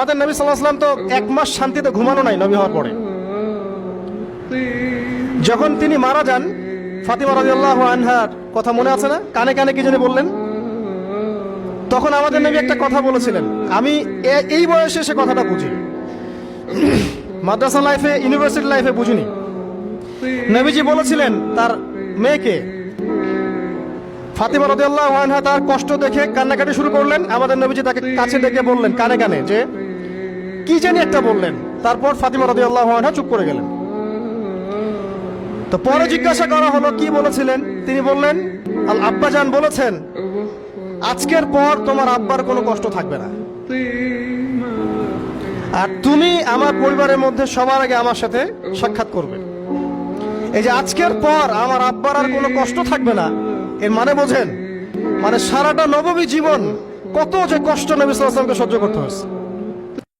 আমাদের নবী সাল্লাল্লাহু আলাইহি ওয়াসাল্লাম তো এক মাস শান্তিতে ঘুমানো নাই নবী হওয়ার পরে। যখন তিনি মারা যান, ফাতিমা রাদিয়াল্লাহু আনহার কথা মনে আছে না? কানে কানে কি জানি বললেন। তখন আমাদের নবী একটা কথা বলেছিলেন, আমি এই বয়সে সে কথাটা বুঝি, মাদ্রাসা লাইফে, ইউনিভার্সিটি লাইফে বুঝিনি। নবীজি বলেছিলেন তার মেয়েকে, ফাতিমা রাদিয়াল্লাহু আনহা তার কষ্ট দেখে কান্নাকাটি শুরু করলেন। আমাদের নবীজি তাকে কাছে ডেকে বললেন কানে কানে যে কি জানি একটা বললেন। তারপর ফাতিমা রাদিয়াল্লাহু আনহা চুপ করে গেলেন। তো পরে জিজ্ঞাসা করা হলো কি বলেছিলেন, তিনি বললেন আল আব্বাজান বলেছেন আজকের পর তোমার আব্বার কোনো কষ্ট থাকবে না, আর তুমি আমার পরিবারের মধ্যে সবার আগে আমার সাথে সাক্ষাৎ করবে। এই যে আজকের পর আমার আব্বার আর কোনো কষ্ট থাকবে না, এর মানে বোঝেন, মানে সারাটা নববী জীবন কত যে কষ্ট নবী সাল্লাল্লাহু আলাইহি ওয়াসাল্লামকে সহ্য করতে হয়েছে।